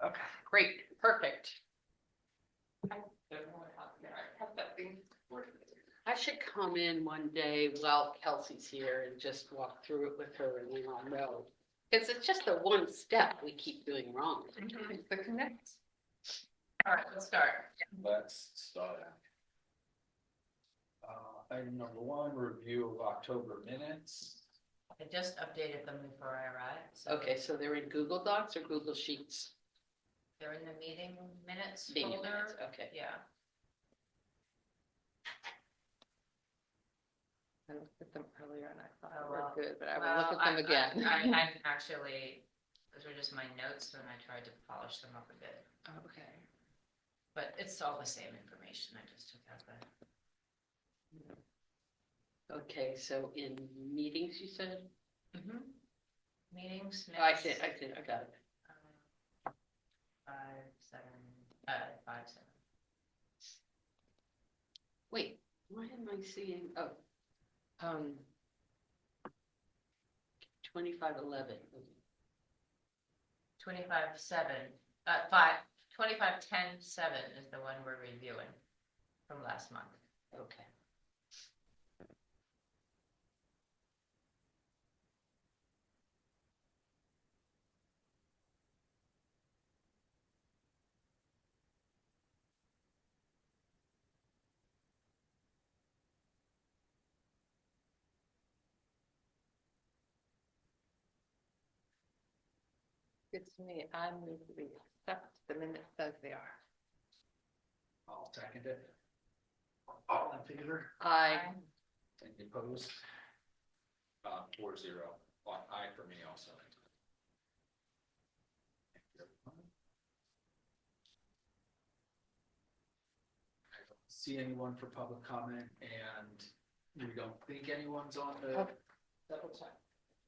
Okay, great, perfect. I don't know how to have that thing work. I should come in one day while Kelsey's here and just walk through it with her and then I'll know. Because it's just the one step we keep doing wrong. It's the connect. All right, let's start. Let's start. Item number 1, review of October minutes. I just updated them before I arrived. So Okay, so they're in Google Docs or Google Sheets? they're in the meeting minutes Meeting folder. minutes, okay. Yeah. I looked at them earlier and I thought Oh, they were well. good, but I will look at them again. I actually, those were just my notes and I tried to polish them up a bit, Okay. but it's all the same information. I just took out the. Okay, so in meetings, you said? Meetings. I minutes, did, I got it. 5, 7, 5, 7. Wait, why am I seeing, 2511. 25, 7, 5, 25, 10, 7 is the one we're reviewing from last month. Okay. It's me, I move to accept the minutes as they are. I'll second it. All in favor? I, Any opposed? 4-0. Aye for me also. Thank you, everyone. I don't see anyone for public comment, and we don't think anyone's on the. Double check.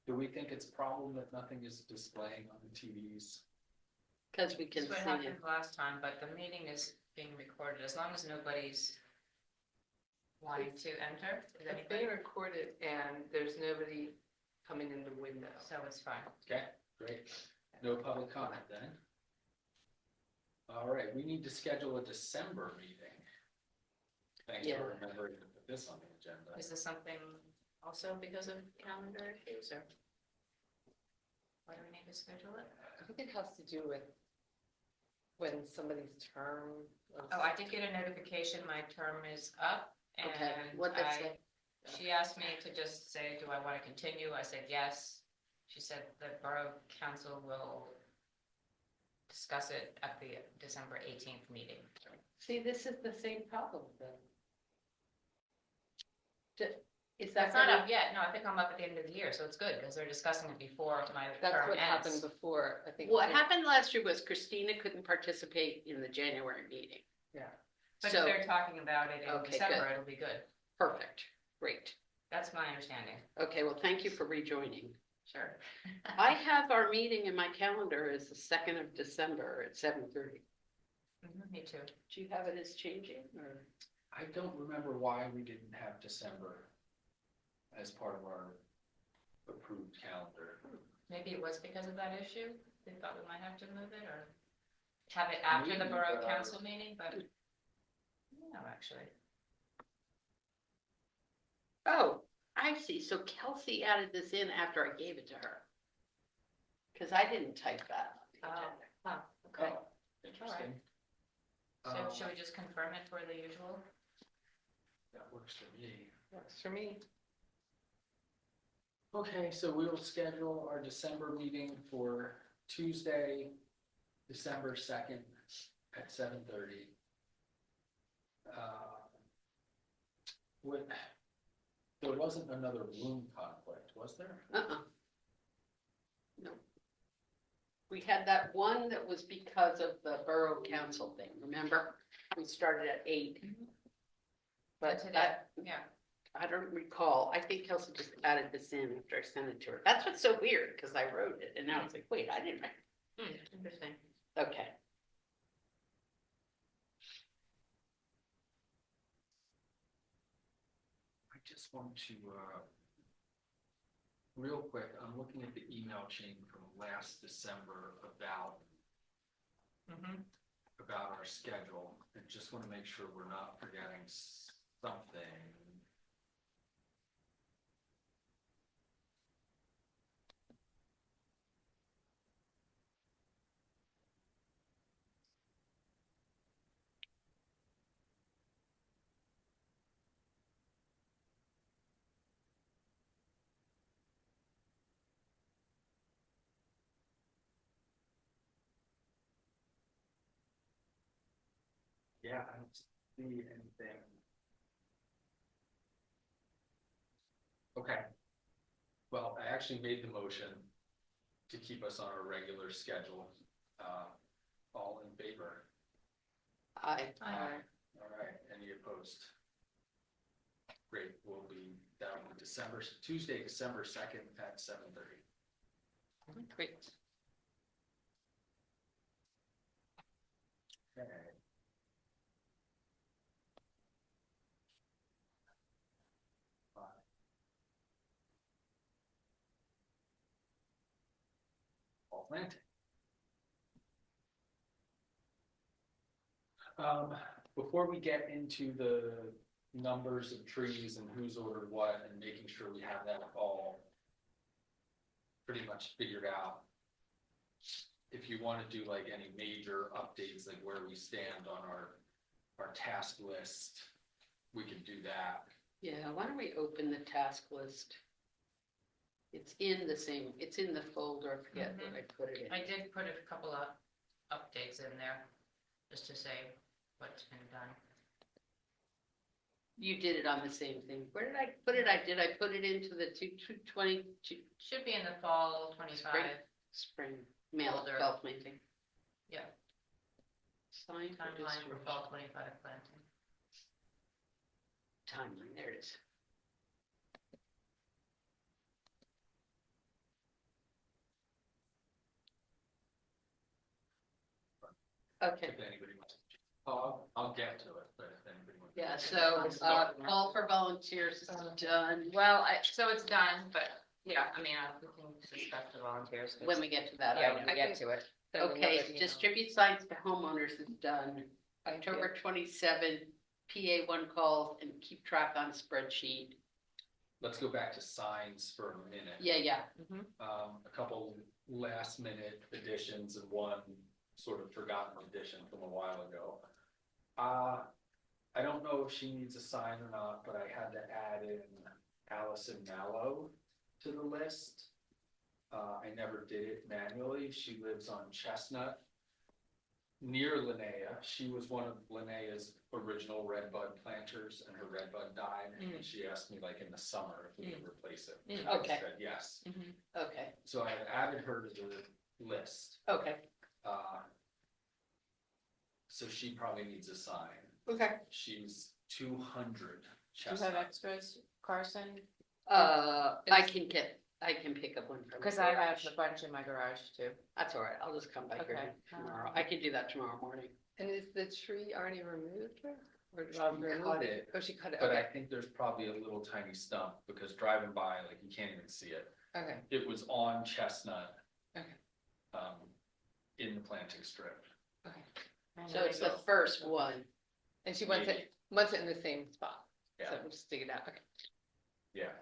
Do we think it's a problem that nothing is displaying on the TVs? because we can That's what see happened it. last time, but the meeting is being recorded, as long as nobody's wanting to enter, is It's anybody? being recorded and there's nobody coming in the window. So it's fine. Okay, great. No public comment then. All right, we need to schedule a December meeting. Thanks Yeah. for remembering to put this on the agenda. Is this something also because of calendar issues, or why do we need to schedule it? I think it has to do with when somebody's term. Oh, I did get a notification, my term is up, Okay, and what that say? she asked me to just say, do I want to continue? I said, yes. She said the Borough Council will discuss it at the December 18th meeting. See, this is the same problem then. Is that That's not gonna- up yet. No, I think I'm up at the end of the year, so it's good, because they're discussing it before my That's term what happened ends. before, I think. What happened last year was Christina couldn't participate in the January meeting. Yeah. But if So, they're talking about it in Okay, December, good. it'll be good. perfect, great. That's my understanding. Okay, well, thank you for rejoining. Sure. I have our meeting in my calendar as the 2nd of December at 7:30. Me too. Do you have it as changing or? I don't remember why we didn't have December as part of our approved calendar. Maybe it was because of that issue. They thought we might have to move it or have it after the Maybe, Borough but, Council meeting, but no, actually. Oh, I see. So Kelsey added this in after I gave it to her. Because I didn't type that on the Oh. agenda. Huh, okay. Oh, interesting. So should we just confirm it for the usual? That works for me. Works for me. Okay, so we will schedule our December meeting for Tuesday, December 2nd at 7:30. There wasn't another room conflict, was there? No. We had that one that was because of the Borough Council thing, remember? We started at 8. But Today, yeah. I don't recall. I think Kelsey just added this in after I sent it to her. That's what's so weird, because I wrote it, and now it's like, wait, I didn't write. Interesting. Okay. I just want to, real quick, I'm looking at the email chain from last December about Mhm. about our schedule, and just wanna make sure we're not forgetting something. Yeah, I don't see anything. Okay. Well, I actually made the motion to keep us on our regular schedule. All in favor? I, All right, any opposed? Great, we'll be down on Tuesday, December 2nd at 7:30. great. Okay. Fall planting. Before we get into the numbers of trees and who's ordered what and making sure we have that all pretty much figured out. If you want to do like any major updates, like where we stand on our task list, we can do that. Yeah, why don't we open the task list? It's in the folder, I forget what I put it in. I did put a couple of updates in there, just to say what's been done. You did it on the same thing. Where did I put it? Did I put it into the 220 Should be in the fall 25 spring mail Folder. felt planting? Yeah. Sign for timeline for distribution. fall 25 planting. Timeline, there it is. Okay, If anybody wants. Oh, I'll get to it, but if anybody wants. yeah, so, call for volunteers is done Well, so it's done, but yeah, I mean, we can discuss the volunteers. 'cause- when we get to that. Yeah, item. when we get to it. Send another Okay, email. distribute signs to homeowners is done. October 27, PA1 calls and keep track on spreadsheet. Let's go back to signs for a minute. Yeah. A couple last minute additions and one sort of forgotten addition from a while ago. I don't know if she needs a sign or not, but I had to add in Allison Mallow to the list. I never did it manually. She lives on Chestnut near Linnea. She was one of Linnea's original redbud planters and her redbud died. And she asked me like in the summer if we could replace it. And I Okay. said yes. Okay, So I added her to the list. okay, So she probably needs a sign. okay. She's 200 Do you Chestnut. have extras, Carson? I can pick up one from. Because the I have garage. a bunch in my garage too. That's all right, I'll just come back here Okay. tomorrow. I can do that tomorrow morning. And is the tree already removed? Or did She Rob remove cut it, Oh, she cut it, but I okay, think there's probably a little tiny stump because driving by, like you can't even see it. okay, It was on Chestnut. Okay. In the planting strip. okay. So it's the first one. And she wants Maybe. it in the same spot, so Yeah, we'll just dig it out, okay. yeah.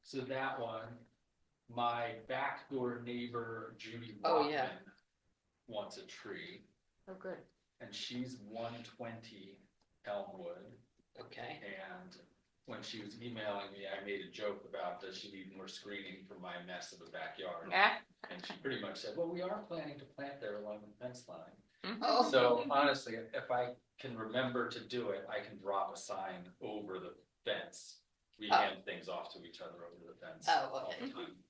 So that one, my backdoor neighbor Judy Oh, yeah. Rockman wants a tree. Oh, good. And she's 120 Elmwood, Okay. and when she was emailing me, I made a joke about, does she need more screening for my mess of a backyard? Yeah. And she pretty much said, well, we are planning to plant there along the fence line. Oh. So honestly, if I can remember to do it, I can drop a sign over the fence. We Oh. hand things off to each other over the fence Oh, all okay. the time.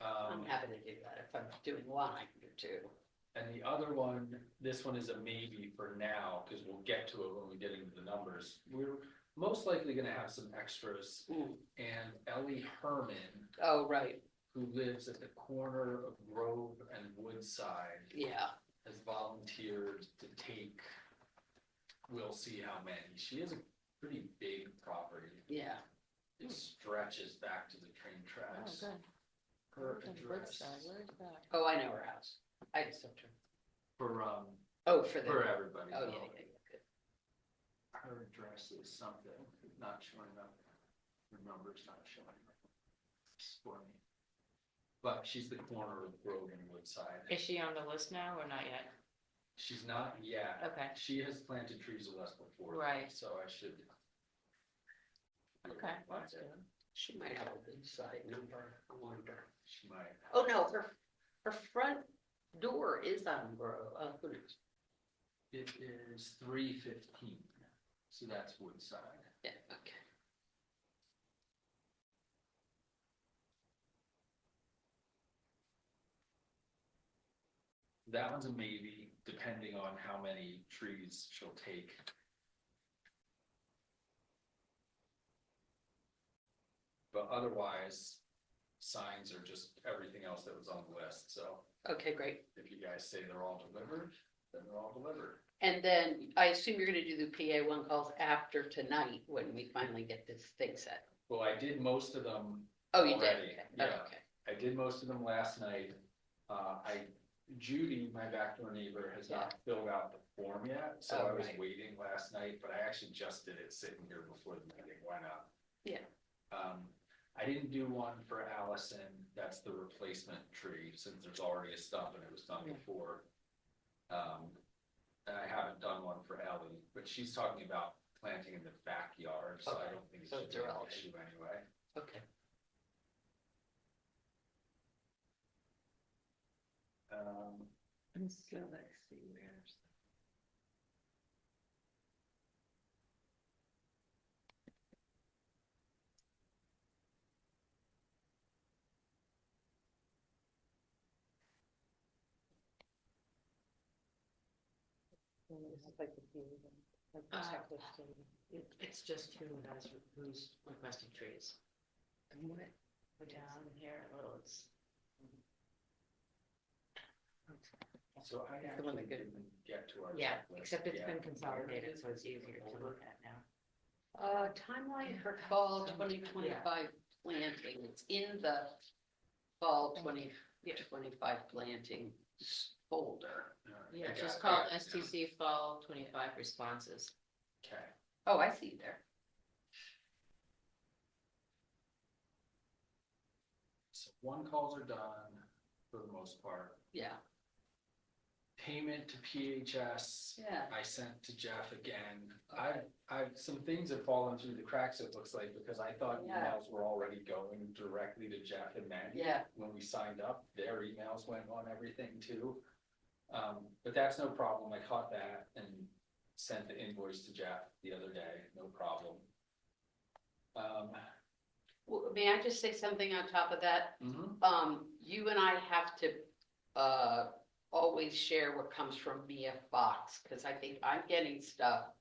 I'm happy to do that. If I'm doing one, I can do two. And the other one, this one is a maybe for now, because we'll get to it when we get into the numbers. We're most likely gonna have some extras. Mm. And Ellie Herman, Oh, right, who lives at the corner of Grove and Woodside, yeah. has volunteered to take, we'll see how many. She has a pretty big property. Yeah. It stretches back to the train Oh, tracks. good. Her Good address. side, where's that? Oh, I know her house. I just have to. For, Oh, for for the, everybody. oh, no. yeah, yeah, yeah, good. Her address is something, not showing up. Her number's not showing up. For me. But she's the corner of Grove and Woodside. Is she on the list now or not yet? She's not yet. Okay. She has planted trees with us before. Right. So I should. Okay, find that's it. good. She might have a good side number, I wonder. She might. Oh, no, her front door is on Grove, who knows? It is 3:15, so that's Woodside. Yeah, okay. That one's a maybe, depending on how many trees she'll take. But otherwise, signs are just everything else that was on the list, so Okay, great. if you guys say they're all delivered, then they're all delivered. And then I assume you're gonna do the PA one calls after tonight when we finally get this thing set. Well, I did most of them. Oh, you did? already, Okay, yeah. okay. I did most of them last night. Judy, my backdoor neighbor, has not filled out the form yet, so Oh, I was right. waiting last night, but I actually just did it sitting here before the meeting. Why not? Yeah. I didn't do one for Allison. That's the replacement tree, since there's already a stump and it was done Yeah. before. And I haven't done one for Ellie, but she's talking about planting in the backyard, so I Okay, don't think it so should it's be an irrelevant. issue anyway. Okay. So let's see, where's. This is like the like the checklist and- It's just who's requesting trees. and what? Go down here, well, it's. So I the one actually that good- didn't get to our. Yeah, checklist except it's yet. been consolidated, so it's easier to look at now. Timeline for fall 2025 planting, it's in the fall 2025 planting folder. Yeah, I it's got just it, called yeah. STC Fall 25 Responses. Okay, Oh, I see there. so one calls are done for the most part. Yeah, Payment to PHS, yeah. I sent to Jeff again. Okay. Some things have fallen through the cracks, it looks like, because I thought Yeah. emails were already going directly to Jeff and Maggie. Yeah. When we signed up, their emails went on everything too. But that's no problem, I caught that and sent the invoice to Jeff the other day, no problem. Well, may I just say something on top of that? Mhm. You and I have to, always share what comes from Mia Fox, cause I think I'm getting stuff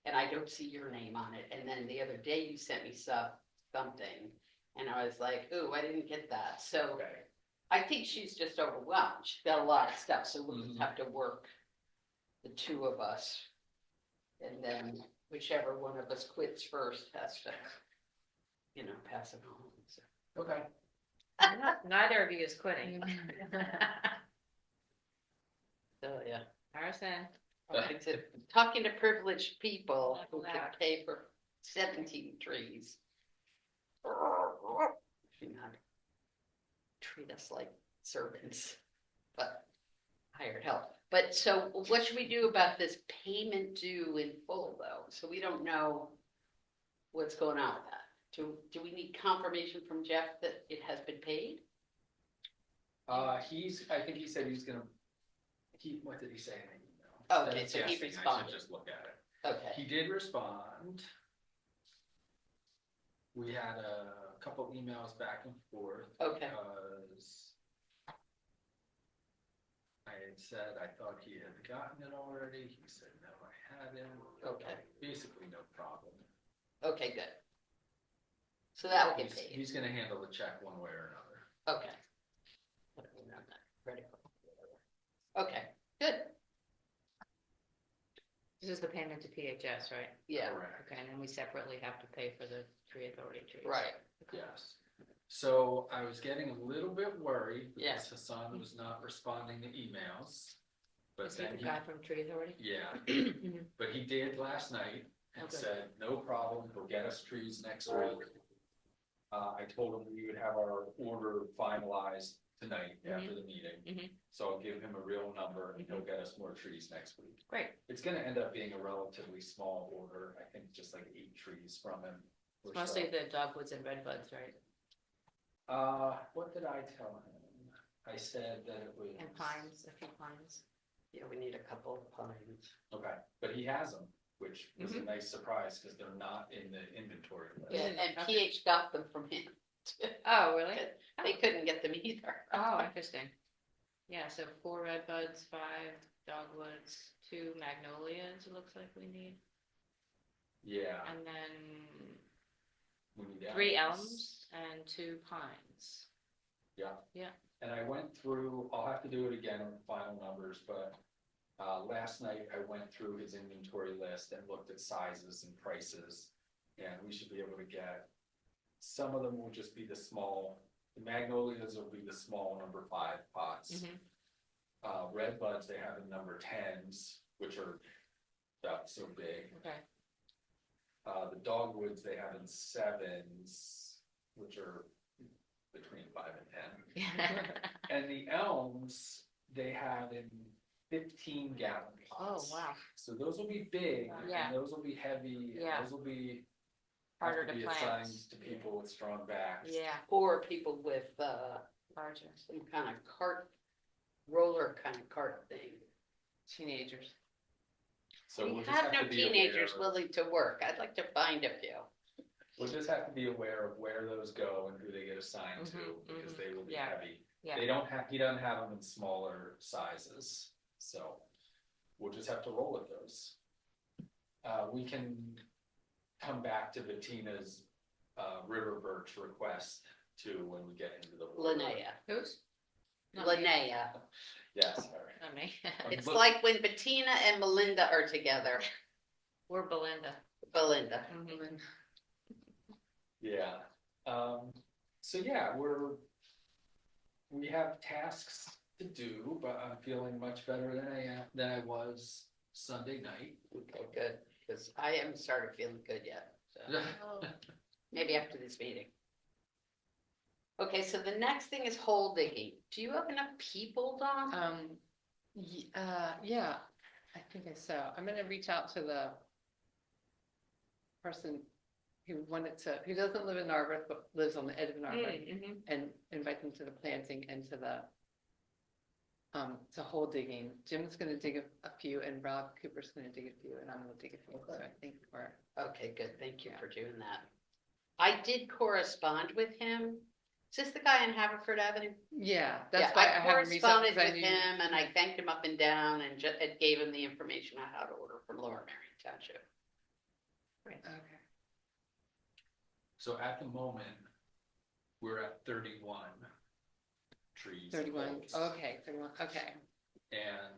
and I don't see your name on it. And then the other day you sent me something and I was like, ooh, I didn't get that. So Okay, I think she's just overwhelmed. She's got a lot of stuff, so we'll just Mhm. have to work, the two of us. And then whichever one of us quits first has to, pass it on. So. okay. Neither of you is quitting. So, yeah. Harrison, Talking to privileged people who Level can out. pay for 17 trees. Should not treat us like servants, but hired help. But so what should we do about this payment due in full though? So we don't know what's going on with that. Do we need confirmation from Jeff that it has been paid? I think he said he's gonna, what did he say in the email? Okay, That's so he guessing, I should responded. just look at it. Okay, He did respond. We had a couple emails back and forth. Okay. Because I had said I thought he had gotten it already. He said, no, I hadn't. Okay. Basically, no problem. okay, good. So that will get He's, paid. he's gonna handle the check one way or another. Okay. Ready. Okay, good. this is the payment to PHS, right? Yeah, Correct. Okay, and then we separately have to pay for the tree authority trees. right. Yes. So I was getting a little bit worried Yeah. because Hassan was not responding to emails. But Is he then the guy from Tree Authority? yeah, Mhm. but he did last night and Okay. said, no problem, he'll get us trees next week. I told him we would have our order finalized tonight after the meeting. Mhm. So I'll give him a real number and he'll get us more trees next week. Great. It's gonna end up being a relatively small order, I think just like 8 trees from him. or Mostly so. the dogwoods and redbuds, right? What did I tell him? I said that it was. And pines, a few pines. Yeah, we need a couple of pines. Okay, but he has them, which was a Mhm. nice surprise, because they're not in the inventory list. Yeah, Mm, and okay. PH got them from him. Oh, really? They couldn't get them either. Oh, interesting. Yeah, so 4 redbuds, 5 dogwoods, 2 magnolias, it looks like we need, Yeah. and then we need 3 elms and 2 pines. Yeah. Yeah. And I went through, I'll have to do it again with final numbers, but last night I went through his inventory list and looked at sizes and prices. And we should be able to get, some of them will just be the small, the magnolias will be the small number 5 pots. Mhm. Red buds, they have in number 10s, which are about so big. Okay. The dogwoods, they have in 7s, which are between 5 and 10. And the elms, they have in 15-gallon pots. Oh, wow. So those will be big, Yeah. and those will be heavy, Yeah. and those will be. Harder have to be plant. assigned to people with strong backs. Yeah, Or people with, larger. some kind of cart, roller kind of cart thing. Teenagers. So We we'll just have no to be aware teenagers of- willing to work. I'd like to find a few. We'll just have to be aware of where those go and who they get assigned to, Mhm, because mhm. they will be Yeah. heavy. Yeah. They don't have, he doesn't have them in smaller sizes, so we'll just have to roll with those. We can come back to Bettina's, river birch request too, when we get into the. order. Linnea, Who's? Not me. Linnea. Yes, sorry. Not me. It's Look- like when Bettina and Melinda are together. We're Belinda. Belinda. Mhm. Yeah, so yeah, we have tasks to do, but I'm feeling much better than I was Sunday night. Okay, good, because I haven't started feeling good yet, so maybe after this meeting. Okay, so the next thing is hole digging. Do you have enough people, Dawn? Yeah, I think so. I'm gonna reach out to the person who doesn't live in Narberth, but lives on the edge of Narberth, Mhm. and invite them to the planting and to the to hole digging. Jim's gonna dig a few, and Rob Cooper's gonna dig a few, and I'm gonna dig a few, so I think we're. Okay, good, thank you for doing that. I did correspond with him. Is this the guy on Haverford Avenue? Yeah, Yeah, that's why I haven't reached out. corresponded 'Cause I with knew- him and I thanked him up and down and and gave him the information on how to order from Lower Marion Township. Okay, So at the moment, we're at 31 trees. and 31, poles. okay, 31, okay. And,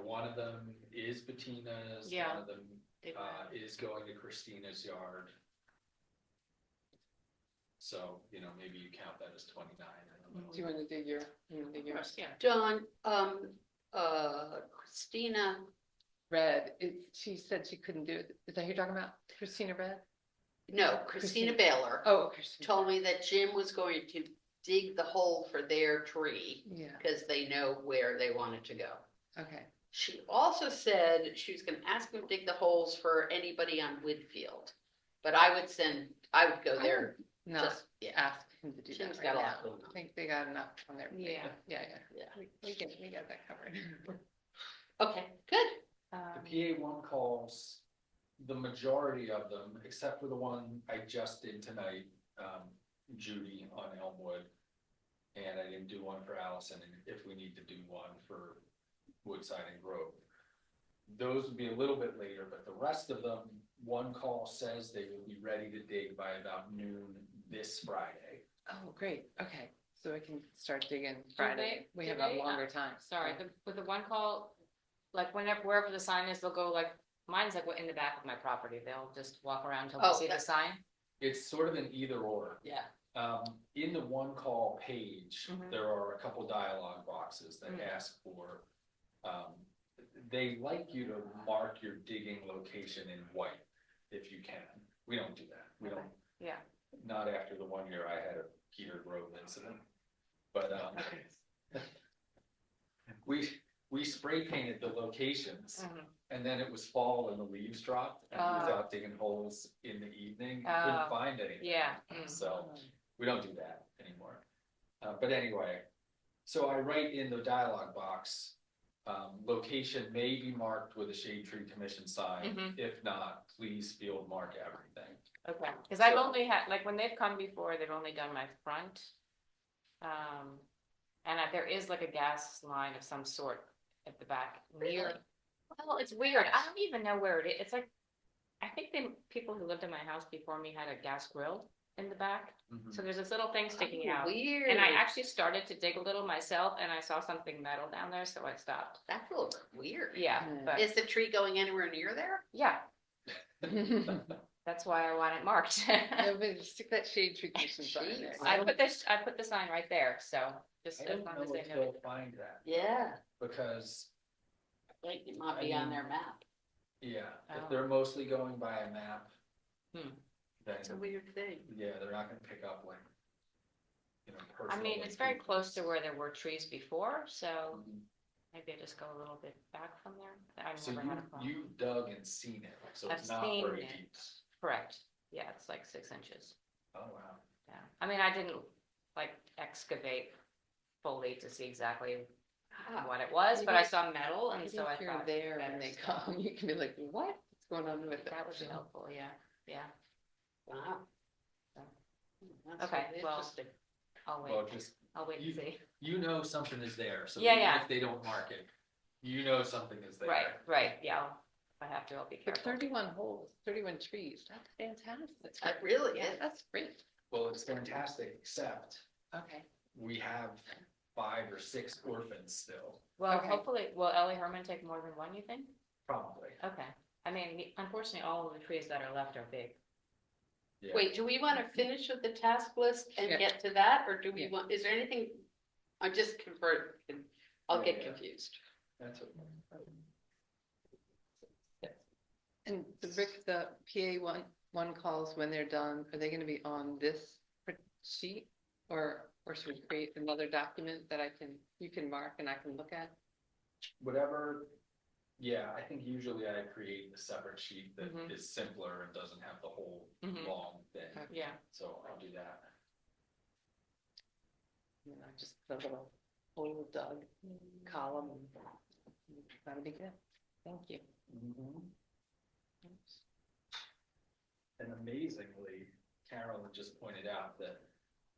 one of them is Bettina's, Yeah. one of them, Big one. is going to Christina's yard. So, maybe you count that as 29, I don't know. Do you wanna dig your, Of course, yeah. Dawn, Christina, Red, she said she couldn't do it. Is that who you're talking about? Christina Red? no, Christina Christina. Baylor Oh, Christina. told me that Jim was going to dig the hole for their tree Yeah, because they know where they want it to go. okay, She also said she was gonna ask him to dig the holes for anybody on Woodfield. But I would go there, no, just, yeah, ask him to do that Jim's right got a lot now. going on. I think they got enough on their plate. Yeah. Yeah, Yeah. we got that covered. Okay, good. The PA1 calls, the majority of them, except for the one I just did tonight, Judy on Elmwood. And I didn't do one for Allison, and if we need to do one for Woodside and Grove. Those would be a little bit later, but the rest of them, one call says they will be ready to dig by about noon this Friday. Oh, great, okay, so we can start digging Do Friday. We do have a they, longer time. Sorry, Yeah. with the one call, like wherever the sign is, they'll go like, mine's like in the back of my property. They'll just walk around until Oh, they see the that- sign. It's sort of an either or. Yeah, In the one call page, Mhm. there are a couple dialogue boxes that Mm. ask for, they like you to mark your digging location in white if you can. We don't do that. We don't, Yeah, not after the 1 year I had a Peter Grove incident. But, we spray painted the locations Mhm. and then it was fall and the leaves dropped and he was Oh. out digging holes in the evening, Oh. couldn't find anything. yeah. So we don't do that anymore. But anyway, so I write in the dialogue box, location may be marked with a shade tree commission sign. Mhm. If not, please field mark everything. Okay, because I've So- only had, like, when they've come before, they've only done my front. And there is like a gas line of some sort at the back near. Really? Well, it's weird. I don't even know where it is. It's like, I think the people who lived in my house before me had a gas grill in the back. So there's this little thing sticking Oh, out. Weird. And I actually started to dig a little myself and I saw something metal down there, so I stopped. That feels weird. Yeah, Yeah. but Is the tree going anywhere near there? yeah, that's why I want it marked. No, but stick that shade tree commission sign in there. Jeez. I put the sign right there, so just I as don't long know as they if know. they'll find that Yeah, because, like it might I be on mean- their map. yeah, Oh. if they're mostly going by a map. Hmm. Then, It's a weird thing. yeah, they're not gonna pick up like, I personal. mean, it's very close to improvements. where there were trees before, so Mhm. maybe I just go a little bit back from there. I've So never had a problem. you dug and seen it, so I've it's not seen very it. deep. Correct, yeah, it's like 6 inches, Oh, wow. yeah. I mean, I didn't like excavate fully to see exactly Ah, what it was, but I Maybe- saw metal and Maybe so I if you're thought there better when they stuff. come, you can be like, what? What's going on with it? That would be helpful, yeah, yeah. Wow. So. That's Okay, really well, interesting. I'll Well, wait, just, I'll wait and you- see. you know something is there, so Yeah, even yeah. if they don't mark it, you know something is there. Right, yeah, if I have to, I'll be But careful. 31 holes, 31 trees, that's fantastic. That really Yeah. is. That's great. Well, it's fantastic, except Okay. we have 5 or 6 orphans still, Well, Okay. hopefully, will Ellie Herman take more than one, you think? probably. Okay, I mean, unfortunately, all of the trees that are left are big. Yeah. Wait, do we want to finish with the task list and Yeah. get to that, or do we Yeah. want, is there anything? I'm just convert, I'll Yeah, get yeah. confused. That's okay. And the PA one calls when they're done, are they gonna be on this sheet? Or should we create another document that you can mark and I can look at? Whatever, yeah, I think usually I create a separate sheet that Mhm. is simpler and doesn't have the whole Mhm. long thing, Yeah, so I'll do that. You know, just the little hole dug column and that'll be good. Thank you. And amazingly, Carolyn just pointed out that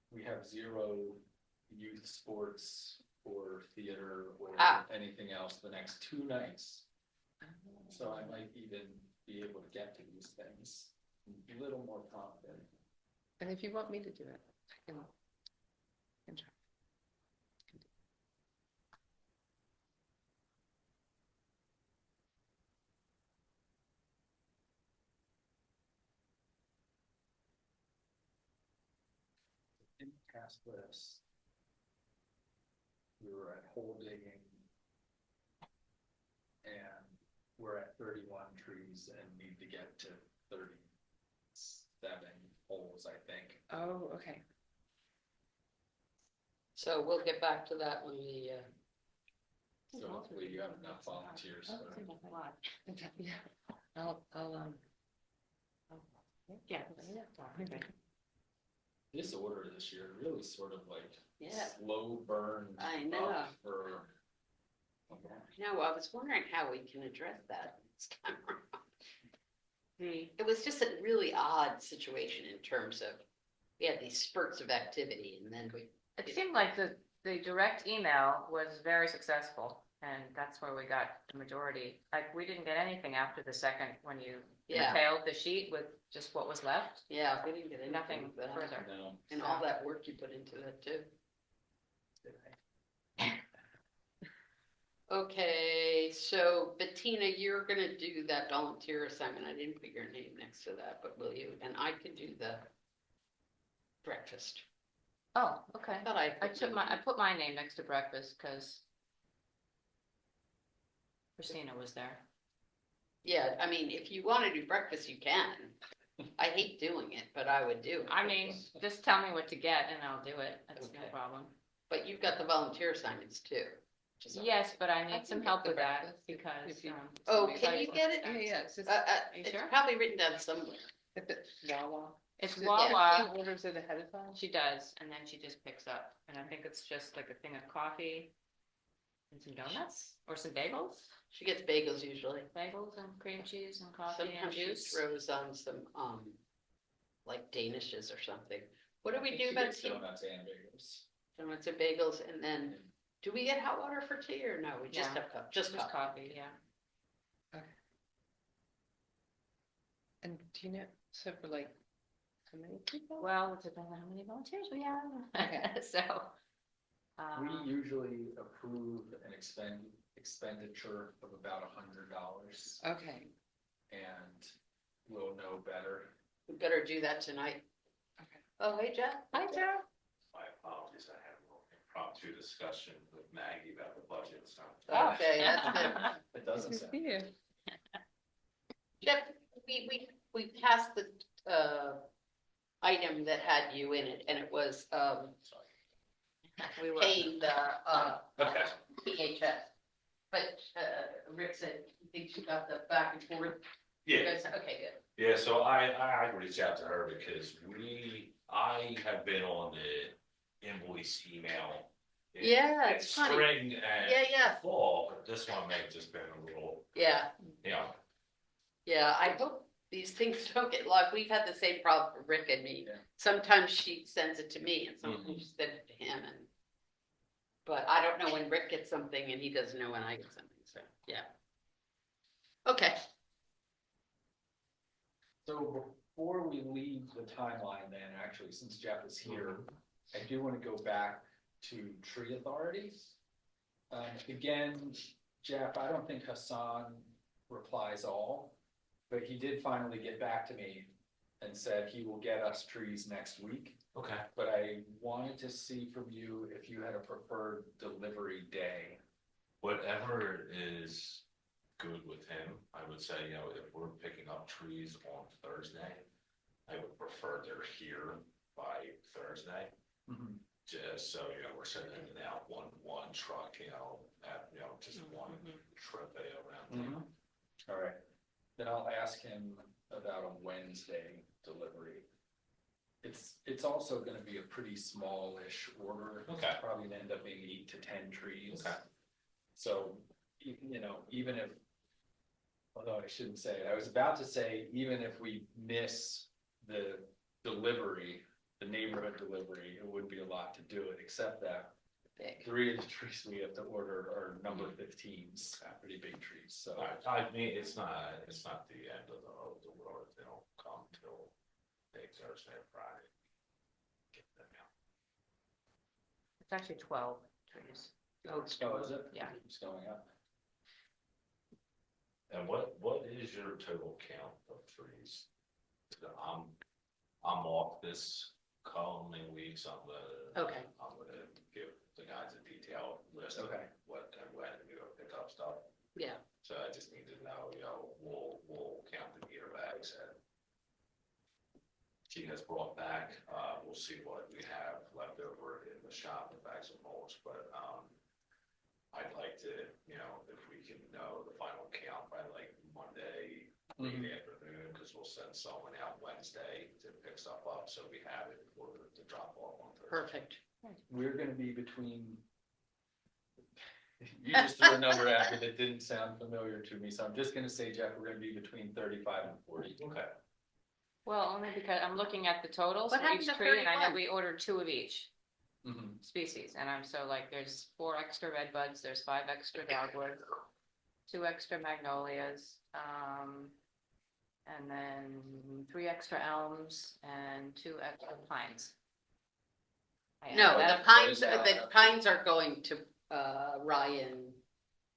we have 0 youth sports or theater or Ah. anything else the next 2 nights. So I might even be able to get to these things a little more confident. And if you want me to do it, I can try. In past this, we were at hole digging. And we're at 31 trees and need to get to 37 holes, I think. Oh, okay. So we'll get back to that when we, So hopefully you have enough volunteers. Oh, for- seems like a lot. Yeah, I'll, Yeah. okay. This order this year really sort of like yeah, slow burn. I know. up For. no, I was wondering how we can address that this time around. The, It was just a really odd situation in terms of, we had these spurts of activity and then we, it seemed like the direct email was very successful, and that's where we got the majority. Like, we didn't get anything after the second, when you yeah, detailed the sheet with just what was left, yeah, we didn't get anything. nothing but- further. No. And all that work you put into that too. Okay, so Bettina, you're gonna do that volunteer assignment. I didn't put your name next to that, but will you? And I can do the breakfast. Oh, okay. Thought I I put put my name next to breakfast, because Christina was there. Yeah, I mean, if you wanna do breakfast, you can. I hate doing it, but I would do it. I mean, just tell me what to get and I'll do it. That's no Okay. problem. But you've got the volunteer assignments too. which is all right. Yes, but I I need some can get help the with that breakfast because. if you- Oh, somebody can you likes get it? Yeah, yeah, it's just, you It's sure? probably written down somewhere. if it's Wawa. It's Yeah. Wawa. She orders it ahead of time. She does, and then she just picks up, and I think it's just like a thing of coffee and some donuts or some bagels, She gets bagels usually. bagels and cream cheese and coffee and Sometimes she juice. throws on some, like Danishes or something. What do I we think do she about gets tea? donuts and bagels. Donuts and bagels, and then, do we get hot water for tea or no? We just No. have cup, just Just cup. coffee, yeah. And do you know, so for like, how many people? Well, it depends on how many volunteers we have. Okay. So. We um, usually approve an expenditure of about $100, Okay, and we'll know better. We better do that tonight. Okay. Oh, hey, Jeff. Hi, Joe. My apologies, I had a little impromptu discussion with Maggie about the budget, so. Okay, that's good. It good doesn't to sound. see you. Jeff, we passed the, item that had you in it, and it was, We were. paying the, Okay. PHS. But, Rick said, he thinks you got the back and forth. Yeah, Okay, good. yeah, so I reached out to her because I have been on the invoice email. in- Yeah, in it's funny. Spring Yeah, yeah. and fall, but this one may have just been a little, Yeah, you know, yeah, I hope these things don't get lost. We've had the same problem for Rick and me. Yeah. Sometimes she sends it to me and sometimes she sends it to him and. But I don't know when Rick gets something and he doesn't know when I get something, so, yeah. Okay, So before we leave the timeline then, actually, since Jeff is here, I do want to go back to tree authorities. Again, Jeff, I don't think Hassan replies all, but he did finally get back to me and said he will get us trees next week. okay. But I wanted to see from you if you had a preferred delivery day. Whatever is good with him, I would say, you know, if we're picking up trees on Thursday, I would prefer they're here by Thursday. Just so, you know, we're sending out one truck, you know, at, you know, just one trip around. town. All right, then I'll ask him about a Wednesday delivery. It's also gonna be a pretty smallish order. Okay. It's probably gonna end up being 8 to 10 trees. Okay. So, you know, even if, although I shouldn't say it, I was about to say, even if we miss the delivery, the neighborhood delivery, it wouldn't be a lot to do it, except that big. 3 of the trees we have to order are number 15s, pretty big trees, so. I mean, it's not the end of the world, if they don't come till day Thursday or Friday. Get them out. It's actually 12 trees. Oh, Oh, is it? Yeah. It's going up. And what is your total count of trees? I'm off this coming weeks, I'm Okay. gonna give the guys a detailed list of Okay. what and when we go pick up stuff. Yeah, So I just need to know, you know, we'll count the meter bags and she has brought back, we'll see what we have left over in the shop, the bags of mulch, but, I'd like to, you know, if we can know the final count by like Monday, late afternoon, cause we'll send someone out Wednesday to pick stuff up, so we have it for the drop off on Thursday. perfect. We're gonna be between. You just threw a number at me that didn't sound familiar to me, so I'm just gonna say, Jeff, we're gonna be between 35 and 40. Okay. Well, only because I'm looking at the totals What for each happened to tree and I know 35? we ordered 2 of each Mhm. species. And I'm so like, there's 4 extra red buds, there's 5 extra dogwood, 2 extra magnolias, and then 3 extra elms and 2 extra pines. I No, added the that. pines are going to, Ryan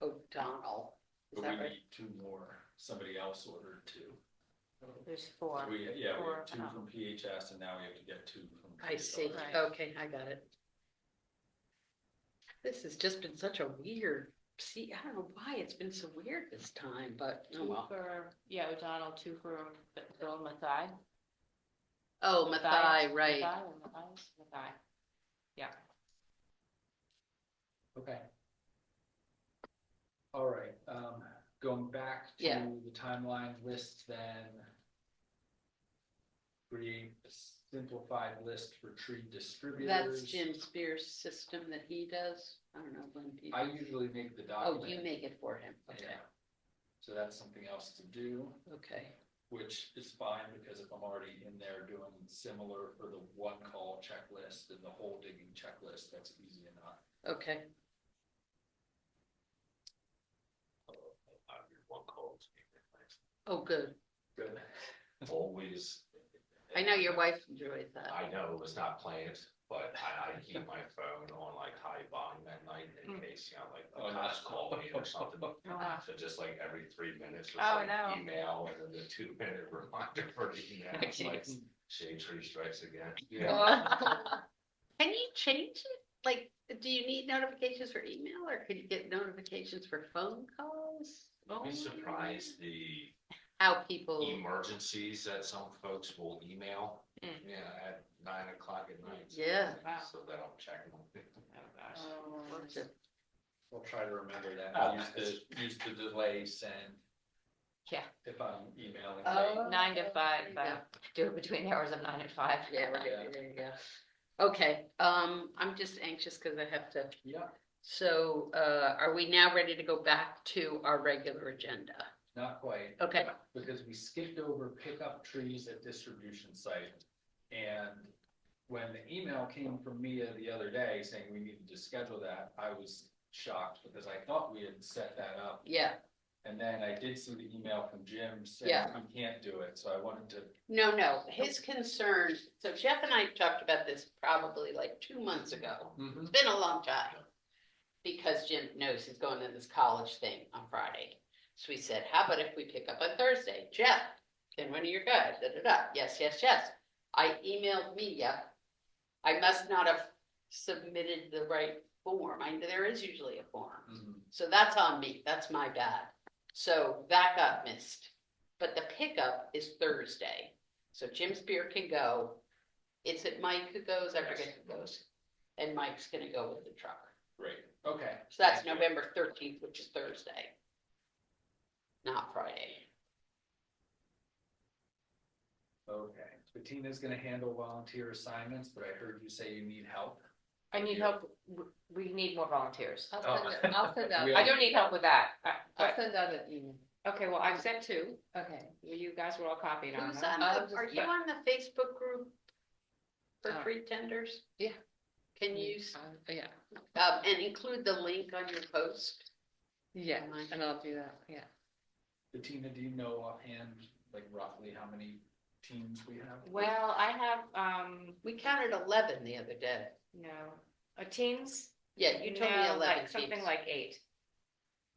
O'Donnell. Is But that we right? need 2 more, somebody else ordered 2. There's 4. We have Four, 2 from PHS and now we have to get 2 from. I see, Right. okay, I got it. This has just been such a weird see, I don't know why it's been so weird this time, but oh Two well. for, yeah, O'Donnell, two for Bill Mathai. Oh, Mathai, right. Mathai. Yeah. Okay. All right, going back Yeah. to the timeline list then. Create a simplified list for tree distributors. That's Jim Spears' system that he does. I don't know when people. I usually make the Oh, document. you make it for him. Okay, Yeah. So that's something else to do, okay. which is fine because if I'm already in there doing similar for the one call checklist and the hole digging checklist, that's easy enough. Okay, Your one call. oh, good. Good. Always. I know your wife enjoys that. I know it was not planned, but I keep my phone on like high volume at night in case, you know, like Oh, the cops call me or something. wow. So just like every 3 minutes, just Oh, like no. email and then the 2-minute reminder for the email. It's like shade tree strikes again. Can you change it? Like, do you need notifications for email or can you get notifications for phone calls? You'd be surprised the How people, emergencies that some folks will email, Mm. at 9 o'clock at night. yeah. Wow. So that I'm checking them. What's it? We'll try to remember that. Oh, Use the delay send. Yeah. If I'm emailing. Oh. late. 9 to 5, Yeah. do it between the hours of 9 and 5. Yeah, right, there you go. Okay, I'm just anxious because I have to, Yeah, so, are we now ready to go back to our regular agenda? not quite. Okay, Because we skipped over pick up trees at distribution site. And when the email came from Mia the other day saying we needed to schedule that, I was shocked because I thought we had set that up. yeah, And then I did see the email from Jim saying Yeah. we can't do it, so I wanted to. no, his concern, so Jeff and I talked about this probably like 2 months ago. It's been a long time. Because Jim knows he's going to this college thing on Friday. So we said, how about if we pick up on Thursday? Jeff, can one of your guys, yes, yes, yes. I emailed Mia. I must not have submitted the right form. There is usually a form. Mhm. So that's on me. That's my bad. So that got missed. But the pickup is Thursday. So Jim Spear can go. Is it Mike who goes? I forget who goes. And Mike's gonna go with the truck. Great, okay. So that's November 13th, which is Thursday. Not Friday. Okay, Bettina's gonna handle volunteer assignments, but I heard you say you need help. I need help, we need more volunteers. I'll Oh. send out, We I don't need help with that, I'll but, send out an email. okay, well, I've sent 2, Okay. you guys were all copied on Who's them. on I'll the, just are you put- on the Facebook group for Oh. tree tenders? Yeah. Can you, Yeah, and include the link on your post? yeah, Mine. and I'll do that, yeah. Bettina, do you know offhand, like roughly how many teams we have? Well, I have, We counted 11 the other day. no, teams? Yeah, you told me No, 11 like something teams. like 8.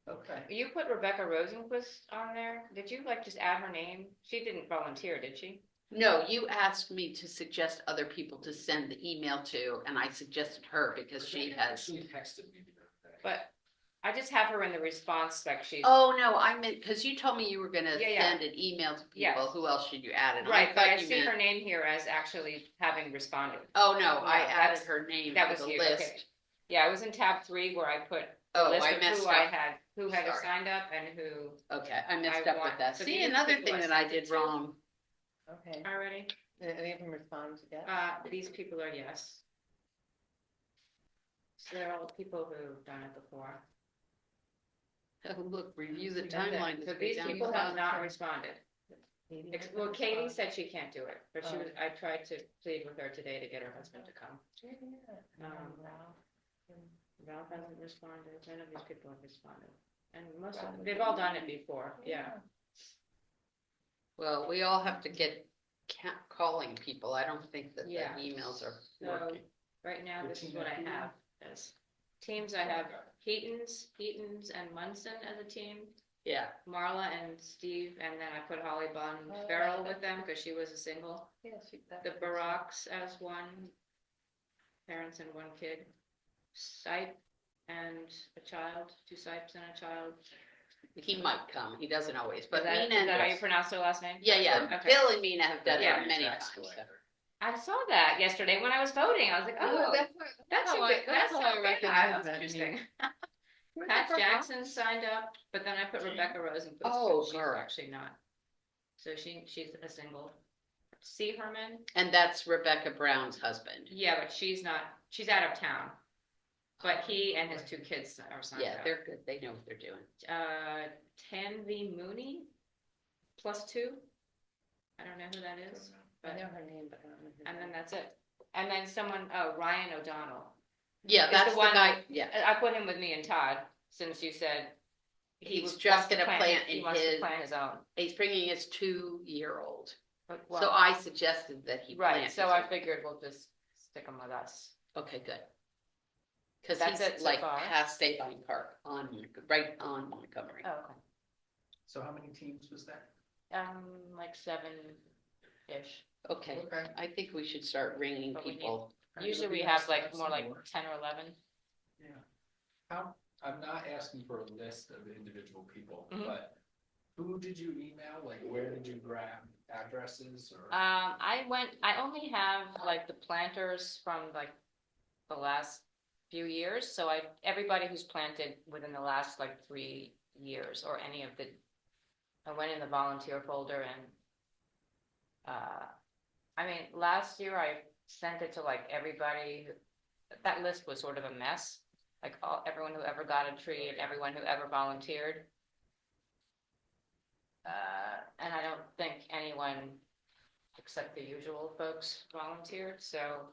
Okay. You put Rebecca Rosenquist on there, did you like just add her name? She didn't volunteer, did she? No, you asked me to suggest other people to send the email to, and I suggested her because she Rebecca has. actually texted me the other day. But I just have her in the response section. Oh, no, I meant, because you told me you were gonna Yeah, yeah. send an email to Yes. people. Who else should you add? And Right, but I thought you see meant- her name here as actually having responded. Oh, no, I No, added that's- her name that to was the you, list. okay. Yeah, I was in tab 3 where I put the Oh, list I of messed who I up. had, who had Sorry. signed up and who Okay, I messed I up want- with that. so See, these another people thing I that I sent it did to? wrong. Okay. already. Did any of them respond yet? These people are yes. So they're all people who've done it before. Oh, look, review the See, that's it. timeline. So to these down people the have bottom. not responded. Katie Well, hasn't Katie responded. said she can't do it, but Oh. I tried to plead with her today to get her husband to come. Ralph hasn't responded, none of these people have responded. And most of them, they've all done it before, yeah. Well, we all have to get calling people. I don't think that the Yeah. emails are So, working. right now, this is Bettina, what I who- have as teams. I have Heaton's and Munson as a team, Yeah, Marla and Steve, and then I put Holly Bond Oh, Farrell yeah. with them because she was a single. Yeah, The Baraks as one, parents and one kid. Sipe and a child, 2 Sipes and a child. He might come, he doesn't always, but Is that, Mina is and. that how you pronounce their last name? Yeah, yeah, Okay. Bill and Mina have done Yeah. it many Tax times. So. collector. I saw that yesterday when I was voting. I was like, oh, that's how a good, that's how I not bad. recognize That's that interesting. name. Pat Jackson signed up, but then I put Rebecca Rosenquist, Oh, but she's girl. actually not. So she's a single. C. Herman, And that's Rebecca Brown's husband. yeah, but she's not, she's out of town. But he and his 2 kids are signed Yeah, up. they're good, they know what they're doing. Tanvi Mooney, +2. I don't know who that is, I but, know her name, but I don't know. her and then name. that's it. And then someone, Ryan O'Donnell. Yeah, Is that's the the one- guy, yeah. I put him with me and Todd, since you said. He's wants just to gonna plant he in wants to his- plant his own. He's bringing his 2-year-old. But, So well, I suggested that he plant. right, so his I own. figured we'll just stick him with us. Okay, good. Cause That's he's it so like far? past State Line Park right on Montgomery. Oh, okay. So how many teams was that? Like 7-ish. Okay, I think we should start ringing But we need- people. Usually It'd be we nice have to like some more like more. 10 or 11. Yeah. I'm not asking for a list of individual people, Mhm. but who did you email? Like, where did you grab addresses or? I only have like the planters from like the last few years, so everybody who's planted within the last like 3 years or any of the, I went in the volunteer folder and, I mean, last year I sent it to like everybody, that list was sort of a mess, like everyone who ever got a tree and everyone who ever volunteered. And I don't think anyone except the usual folks volunteered, so.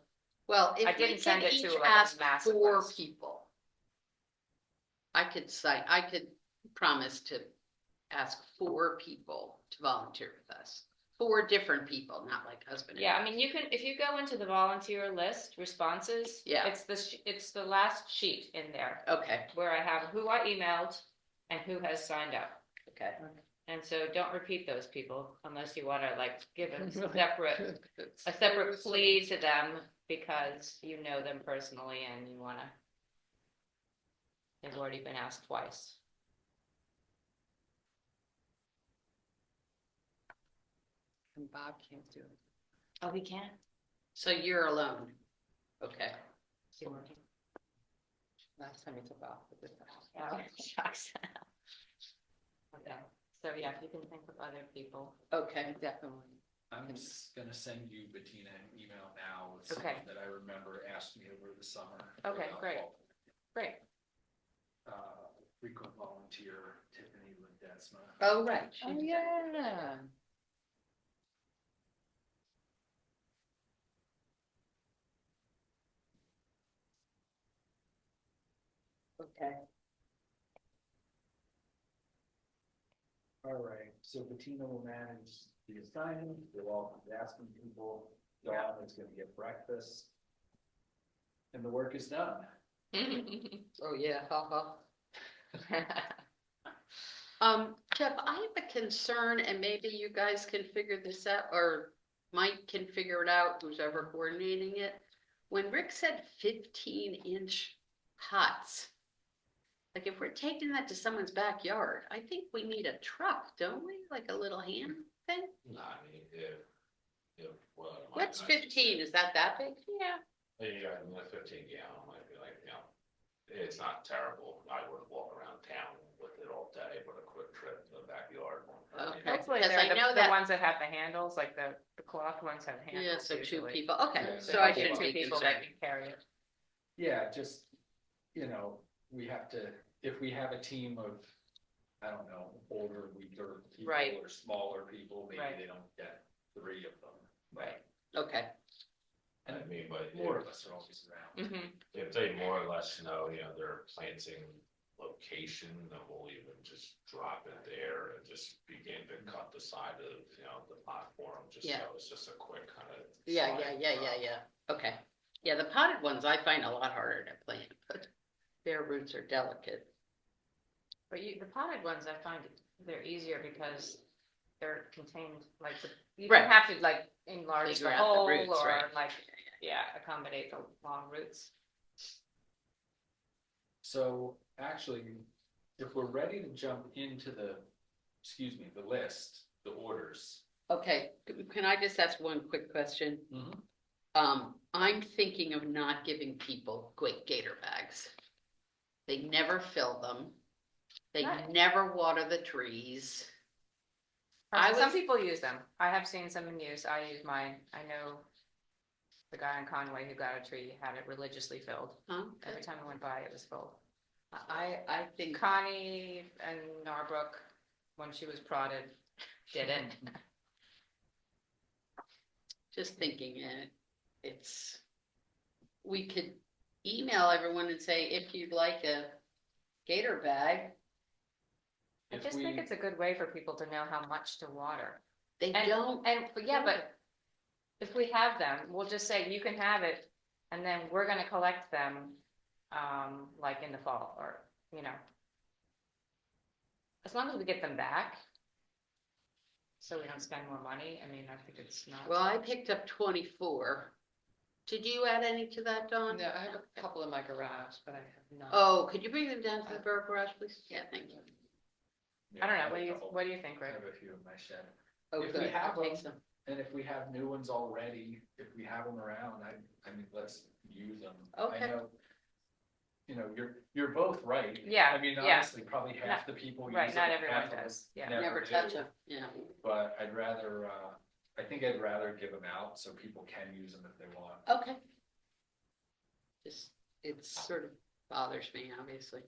Well, if I we didn't could send it each to, like, a ask massive 4 list. people. I could promise to ask 4 people to volunteer with us. 4 different people, not like husband and Yeah, I wife. mean, you can, if you go into the volunteer list, responses. Yeah. It's the last sheet in there Okay, where I have who I emailed and who has signed up. okay. And so don't repeat those people unless you wanna like give a Really? separate, a separate plea to them because you know them personally and you wanna. They've already been asked twice. And Bob can't do it. Oh, we can't? So you're alone. Okay. Last time he took off. But this time. Oh, shucks. Okay, so yeah, if you can think of other people. Okay. Definitely. I'm just gonna send you, Bettina, an email now with Okay. someone that I remember asked me over the summer. Okay, about great. Great. Frequent volunteer Tiffany Ledesma. Oh, right. Oh, yeah. Okay. All right, so Bettina will manage the assignment, we'll all be asking people, Dawn is gonna get breakfast. And the work is done. Oh, yeah, haha. Jeff, I have a concern and maybe you guys can figure this out, or Mike can figure it out, who's ever coordinating it. When Rick said 15-inch pots, like if we're taking that to someone's backyard, I think we need a truck, don't we? Like a little hand thing? No, I mean, if, well. What's 15? Is that big? Yeah. Yeah, I mean, a 15 gallon might be like, it's not terrible. I would walk around town with it all day, but a quick trip to the backyard. Okay. Hopefully Because they're I know that- the ones that have the handles, like the cloth ones have handles. Yeah, so 2 usually. people, okay, Yeah, so I hopefully shouldn't 2 be people concerned. that can carry it. Yeah, just, we have to, if we have a team of, I don't know, older, weaker people Right. or smaller people, maybe Right. they don't get 3 of them. Right. Okay, I mean, but More of us are always around. Mm-hmm. if they more or less know, their planting location, then we'll even just drop it there and just begin to cut the side of, the platform, just so Yeah. it's just a quick kind of. yeah, okay. Yeah, the potted ones I find a lot harder to plant, but their roots are delicate. But the potted ones, I find they're easier because they're contained, like, you Right. don't have to like enlarge Figure the out the hole roots, or right. like, accommodate the long roots. So actually, if we're ready to jump into the, excuse me, the list, the orders. Okay, can I just ask one quick question? Mhm. I'm thinking of not giving people quick gator bags. They never fill them. They Right. never water the trees. I Some was- people use them. I have seen some in use. I use mine. I know the guy in Conway who got a tree had it religiously filled. Huh? Every time I went by, it was full. I think, Connie and Narbrook, when she was prodded, did it. just thinking it's, we could email everyone and say, if you'd like a gator bag, I If just think we- it's a good way for people to know how much to water. they And, don't. yeah, but if we have them, we'll just say you can have it, and then we're gonna collect them, like in the fall, or, you know. As long as we get them back, so we don't spend more money, I mean, I think it's not. Well, I picked up 24. Did you add any to that, Dawn? No, I have a couple in my garage, but I have not. Oh, could you bring them down to the borough garage, please? Yeah, thank you. I don't know, have what a do you, couple. what do you think, I Rick? have a few in my shed. Oh, If we good, have I'll take them- some. And if we have new ones already, if we have them around, I mean, let's use them. Okay. I know, you know, you're both right. Yeah, I mean, yeah. honestly, probably half the people use Right, not them, everyone half of does, us yeah. Never do. touch them, yeah. But I'd rather, I think I'd rather give them out so people can use them if they want. Okay. Just, it sort of bothers me, obviously.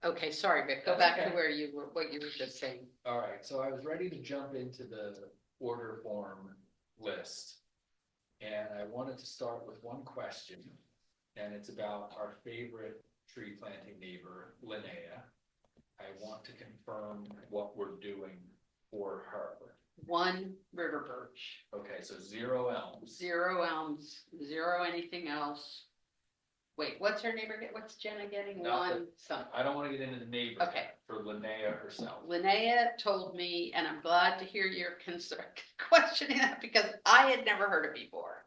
Okay, sorry, Vic, go That's back to okay. where you were, what you were just saying. All right, so I was ready to jump into the order form list. And I wanted to start with one question, and it's about our favorite tree planting neighbor, Linnea. I want to confirm what we're doing for her. One river birch, Okay, so 0 elms. 0 elms, 0 anything else. Wait, what's her neighbor get, what's Jenna getting? Not the- 1 something. I don't want to get into the neighbor. Okay. For Linnea herself. Linnea told me, and I'm glad to hear your concern, questioning that, because I had never heard it before.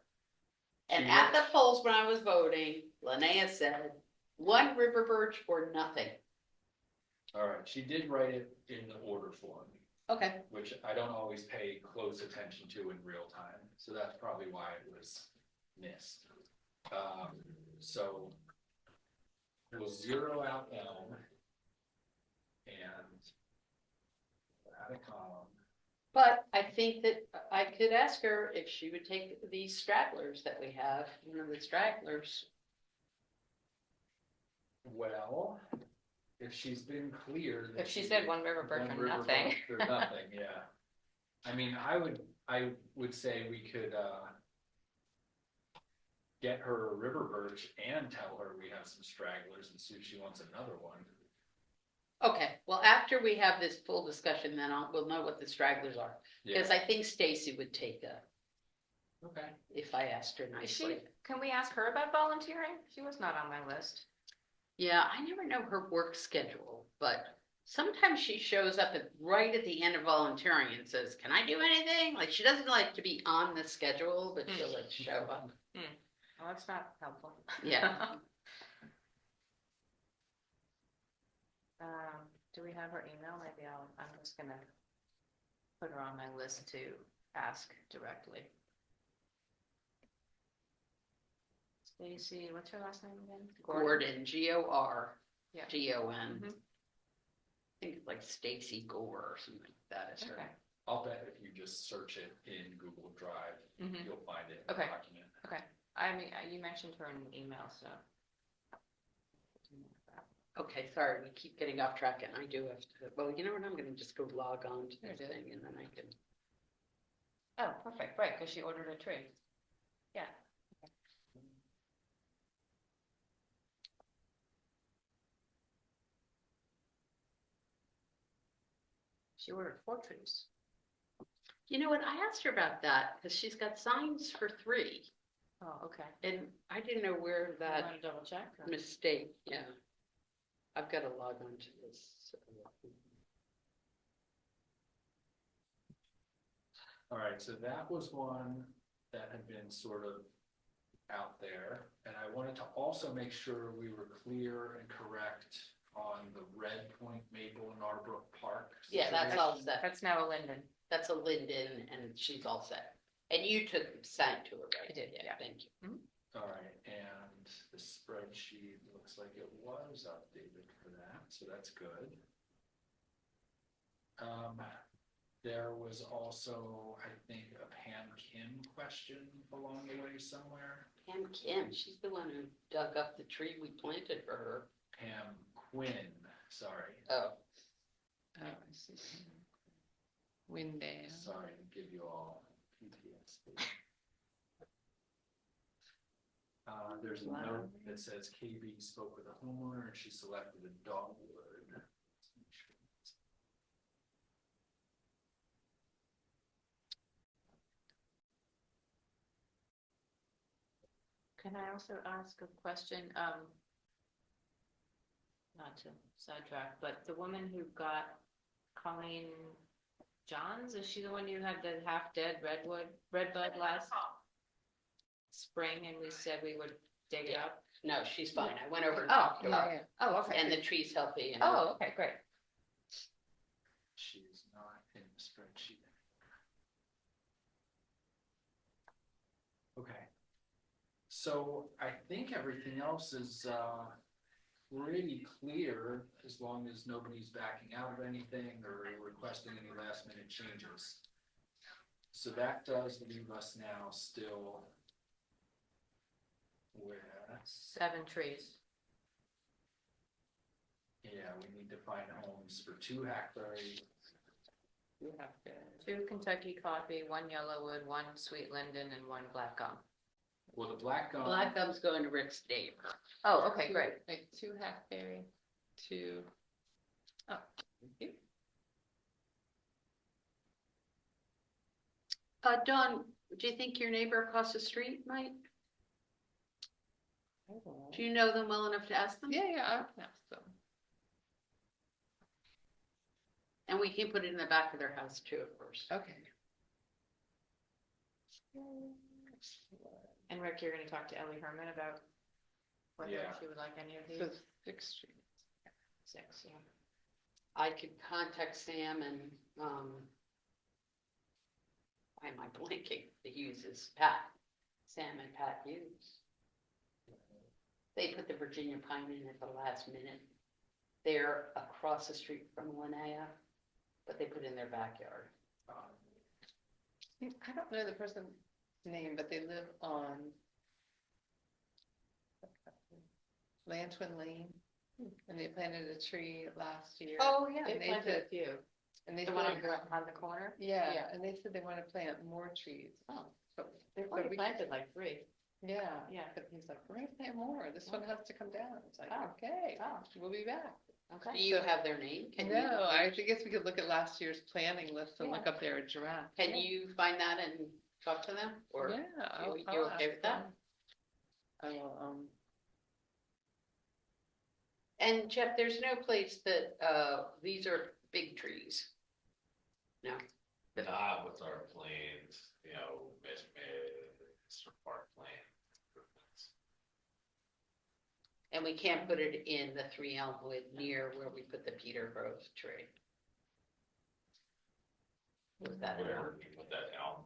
And She at the works- polls when I was voting, Linnea said, 1 river birch or nothing. All right, she did write it in the order form, Okay, which I don't always pay close attention to in real time, so that's probably why it was missed. So we'll 0 out elm. And add a column. but I think that I could ask her if she would take these stragglers that we have, the stragglers. Well, if she's been clear. that If she said one river birch one or river nothing. birch or nothing, yeah. I mean, I would say we could, get her a river birch and tell her we have some stragglers and see if she wants another one. Okay, well, after we have this full discussion, then we'll know what the stragglers are, Yeah, because I think Stacy would take a, okay. if I asked her Is she, nicely. can we ask her about volunteering? She was not on my list. Yeah, I never know her work schedule, but sometimes she shows up right at the end of volunteering and says, can I do anything? Like, she doesn't like to be on the schedule, but she'll like show up. Well, that's not helpful. Yeah. Do we have her email? Maybe I'm just gonna put her on my list to ask directly. Stacy, what's her last name again? Gordon, G-O-R, Yeah. G-O-N. Mhm. I think it's like Stacy Gore or something like that is her. Okay. I'll bet if you just search it in Google Drive, Mhm. you'll find it in the Okay. document. Okay, I mean, you mentioned her in an email, so. Okay, sorry, we keep getting off track and I do have to, well, you know what, I'm gonna just go log on to Yeah, the do it. thing and then I can. Oh, perfect, right, because she ordered a tree. Yeah. She ordered 4 trees. You know what, I asked her about that, cause she's got signs for 3, Oh, okay. and I didn't know where You that wanna double check? or- mistake, yeah. I've gotta log on to this. All right, so that was one that had been sort of out there. And I wanted to also make sure we were clear and correct on the Red Point Maple and Arbrook Park. Yeah, that's all situation. set. That's now a Linden. That's a Linden and she's all set. And you took, signed to it, right? I did, yeah. Thank you. All right, and the spreadsheet looks like it was updated for that, so that's good. There was also, I think, a Pam Kim question along the way somewhere. Pam Kim, she's the one who dug up the tree we planted for her. Pam Quinn, sorry, Oh, Oh, I see. Windale. sorry to give you all PTSD. There's a note that says KB spoke with a homeowner and she selected a dogwood. Can I also ask a question? Not to sidetrack, but the woman who got Colleen Johns, is she the one who had the half-dead redbud last spring, and we said we would dig it up? no, she's fine. I went over and Oh, talked to Yeah, her. yeah. Oh, okay. And the tree's healthy and. Oh, okay, great. She's not in the spreadsheet. Okay. So I think everything else is, pretty clear as long as nobody's backing out of anything or requesting any last minute changes. So that does leave us now still with, 7 trees. yeah, we need to find homes for 2 hackberry. You have to. 2 Kentucky coffee, 1 yellowwood, 1 sweet linden, and 1 black gum. Well, the black gum. Black gum's going to Rick's neighbor. Oh, okay, great. Like 2 hackberry, 2. Oh, thank you. Dawn, do you think your neighbor across the street might? Do you know them well enough to ask them? Yeah, yeah, I can ask them. And we can put it in the back of their house too, of course. Okay. And Rick, you're gonna talk to Ellie Herman about whether Yeah. she would like any of So these? 6th Street. 6, yeah. I could contact Sam and, why am I blanking? The Hughes Pat, Sam and Pat Hughes. They put the Virginia pine in at the last minute. They're across the street from Linnea, but they put it in their backyard. I don't know the person's name, but they live on Lantwin Lane, and they planted a tree last year. Yeah, And they they planted a said- few. And they The one said, on the corner? yeah, Yeah. and they said they want to plant more trees. Oh, But they've So already we- planted like 3. yeah, Yeah. but he's like, we're gonna plant more. This one has to come down. It's like, Oh. okay, Oh. we'll be back. Do Okay. you have their name? Can you- No, I guess we could look at last year's planning list and Yeah. look up their address. Can you find that and talk to them? Or Yeah. I'll you okay ask with that? them. I will, And Jeff, there's no place that, these are big trees. No, Not with our plans, you know, Mr. Park plan. improvements. and we can't put it in the 3 Elmwood near where we put the Peter Grove tree. Was that Where enough? we put that down.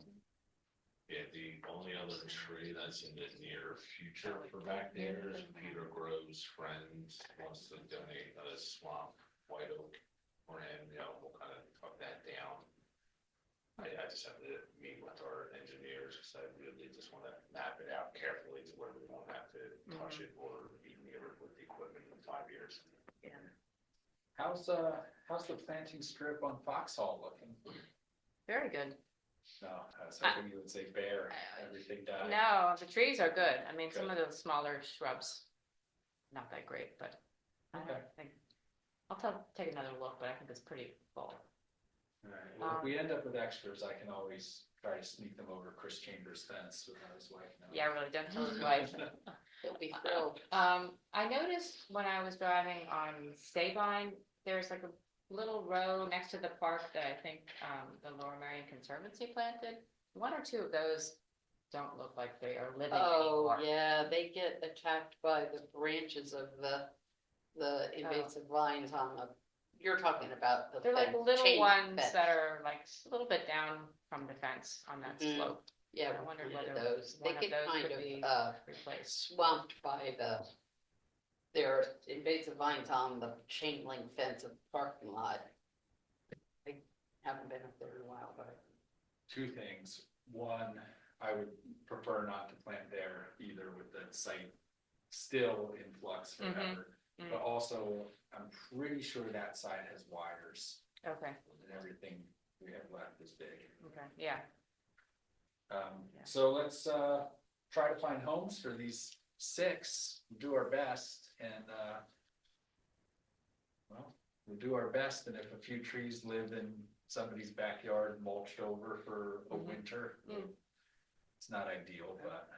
Yeah, the only other tree that's in the near future for back there is Peter Grove's friend wants to donate a swamp white oak for him, you know, we'll kind of cut that down. I just have to meet with our engineers, so I really just want to map it out carefully to where we won't have to touch it or be near it with the equipment in 5 years. How's the planting strip on Foxhall looking? Very good. No, I was hoping you would say bare, everything died. No, the trees are good. I mean, some of those smaller shrubs, not that great, but I Okay. think, take another look, but I think it's pretty full. Alright, well, if we end up with extras, I can always try to sneak them over Chris Chambers' fence without his wife knowing. Yeah, really, don't tell his wife. They'll be thrilled. I noticed when I was driving on Sabine, there's like a little row next to the park that I think, the Lower Merion Conservancy planted. 1 or 2 of those don't look like they are living Oh, anymore. yeah, they get attacked by the branches of the invasive vines on the, you're talking about the They're like fence, little chain ones fence. that are like a little bit down from the fence on that Mhm. slope. Yeah, I wondered one of whether those, they one of get those kind could be of, replaced. swamped by their invasive vines on the chain link fence of the parking lot. I haven't been up there in a while, but. Two things. One, I would prefer not to plant there either with the site still in flux forever. Mhm. But also, I'm pretty sure that side has wires Okay, and everything we have left is big. okay, yeah. Yeah. So let's, try to find homes for these 6, do our best and, well, we'll do our best, and if a few trees live in somebody's backyard mulched over for a Mhm. winter, Mm. it's not ideal, but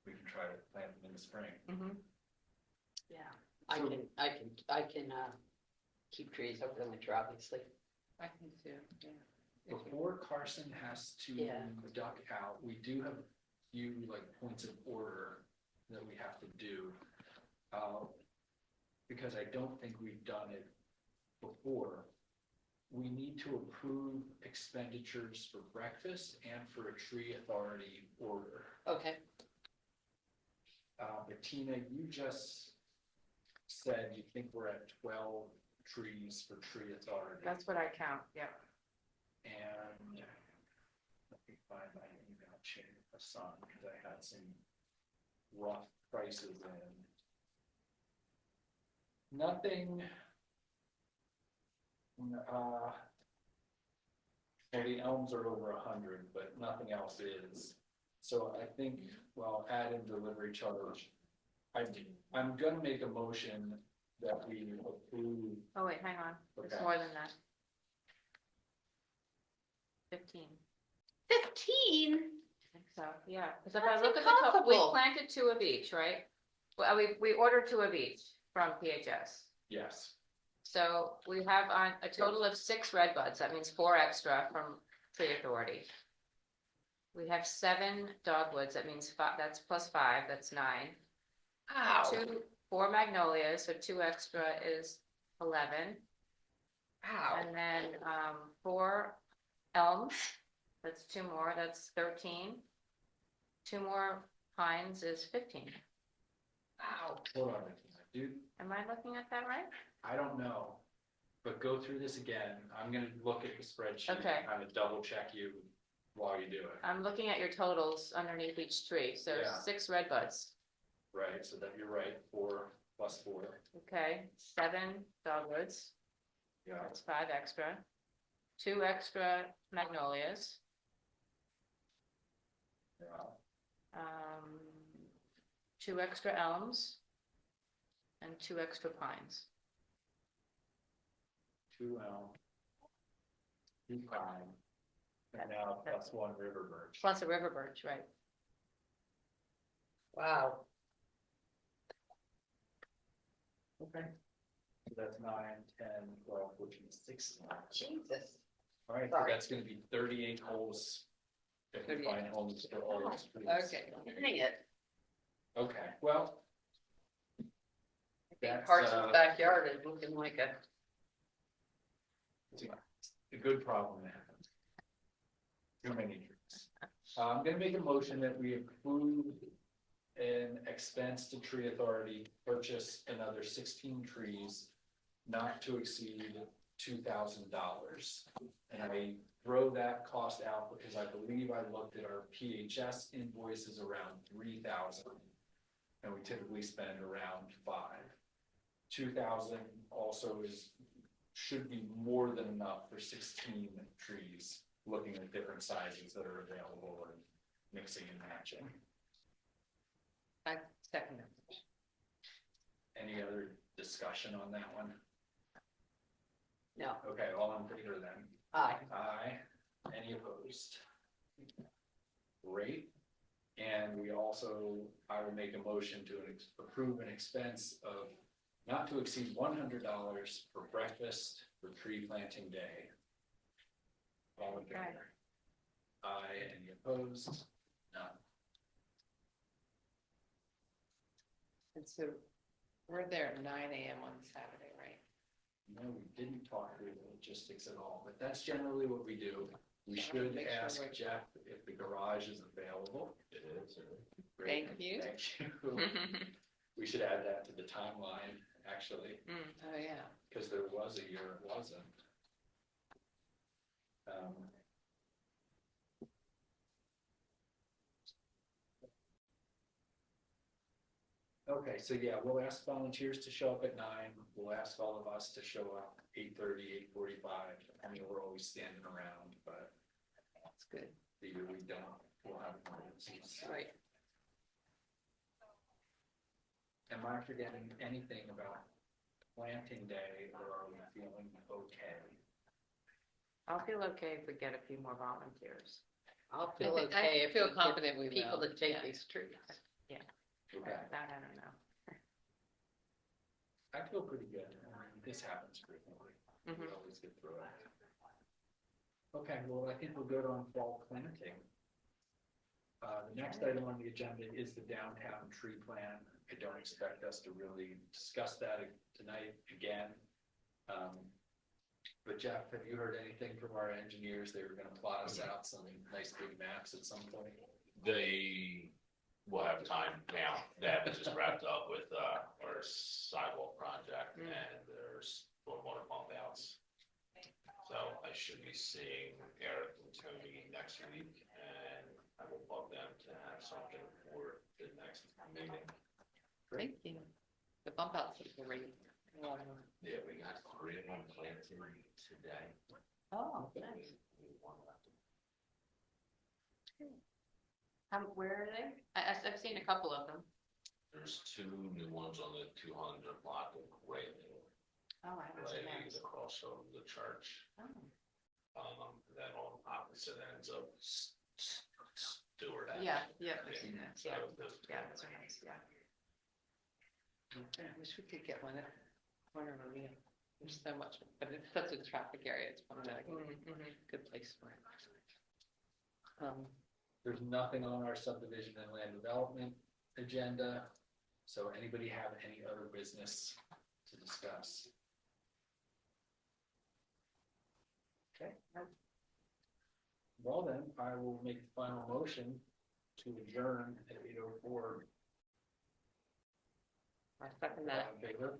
we can try to plant them in the spring. Mhm. Yeah, I So- can keep trees over the winter, obviously. I can too, yeah. Before Carson has to Yeah. duck out, we do have a few like points of order that we have to do. Because I don't think we've done it before. We need to approve expenditures for breakfast and for a tree authority order. Okay, Bettina, you just said you think we're at 12 trees for tree authority. That's what I count, yeah. And let me find my email chain of some, because I had some rough prices in. Nothing. Well, the elms are over 100, but nothing else is. So I think, well, add in delivery charge. I'm gonna make a motion that we approve. Oh, wait, hang on, it's Okay. more than that. 15. 15? I think so, yeah, because if I That's look at the total, we impossible. planted 2 of each, right? Well, we ordered 2 of each from PHS. Yes. So we have on a total of 6 red buds, that means 4 extra from Tree Authority. We have 7 dogwoods, that means 5, that's plus 5, that's 9. Wow. 4 magnolias, so 2 extra is 11. Wow. And then 4 elms, that's 2 more, that's 13. 2 more pines is 15. Wow. Hold on, dude. Am I looking at that right? I don't know, but go through this again. I'm gonna look at the spreadsheet. Okay. And kind of double check you while you do it. I'm looking at your totals underneath each tree, so Yeah. 6 red buds, Right, so that you're right, 4 plus 4. okay, 7 dogwoods, Yeah. that's 5 extra. 2 extra magnolias, Yeah. 2 extra elms, and 2 extra pines. 2 elm. 2 pine. And now plus 1 river birch. Plus a river birch, right? Wow. Okay. So that's 9, 10, 12, 14, 16. Jesus. All right, so Sorry. that's gonna be 38 holes. If we 38. find homes for all those trees. Okay. Dang it. Okay, well. That's, Carson's backyard is looking like a. a good problem to have. Too many trees. I'm gonna make a motion that we approve an expense to tree authority, purchase another 16 trees, not to exceed $2,000. And I throw that cost out because I believe I looked at our PHS invoices around 3,000. And we typically spend around 5. 2,000 also should be more than enough for 16 trees, looking at different sizes that are available and mixing and matching. I second it. Any other discussion on that one? No. Okay, all in favor then? Aye. Aye. Any opposed? Great. And we also, I will make a motion to approve an expense of not to exceed $100 for breakfast for tree planting day. All in favor? Okay. Aye. Any opposed? None. And so we're there at 9 a.m. on Saturday, right? No, we didn't talk through the logistics at all, but that's generally what we do. We Yeah, should make sure ask we're- Jeff if the garage is available. It is, Great, Thank you. Thank you. We should add that to the timeline, actually, Oh, yeah. because there was a year it wasn't. Okay, so yeah, we'll ask volunteers to show up at 9. We'll ask all of us to show up 8:30, 8:45. I mean, we're always standing around, but That's good. the year we don't, we'll have emergencies. Right. Am I forgetting anything about planting day, or are we feeling okay? I'll feel okay if we get a few more volunteers. I'll feel I okay if feel we get confident we people will. to take Yeah. these trees. Okay, That I don't know. I feel pretty good. I mean, this happens frequently. We Mhm. always get through it. Okay, well, I think we're good on fall planting. The next item on the agenda is the downtown tree plan. I don't expect us to really discuss that tonight again. But Jeff, have you heard anything from our engineers? They were gonna plot us out some nice big maps at some point. They will have time now. They haven't just wrapped up with, our sidewalk project and there's stormwater pump outs. So I should be seeing Eric and Tony next week and I will bug them to have something for the next meeting. Thank you. The bump outs are great. Yeah, we got 3 of them planted today. Oh, One left. Where are they? I've seen a couple of them. There's 2 new ones on the 200 block of Grayling, Oh, I haven't seen Ladies those. across from the church. Oh. Then on opposite ends of Stewart. Ave. Yeah, I've seen that, So yeah, those- yeah, those are nice, yeah. I wish we could get one at corner of O'Neill. There's so much, but it's such a traffic area. It's one that good place for it. There's nothing on our subdivision and land development agenda. So anybody have any other business to discuss? Okay. Well then, I will make the final motion to adjourn at 8:04. I second that. All in favor?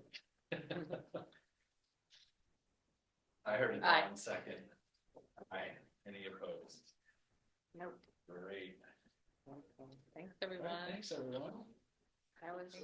I heard it Aye. in second. Aye. Any opposed? Nope. Great. Thanks, All right, everyone. thanks, everyone. That was.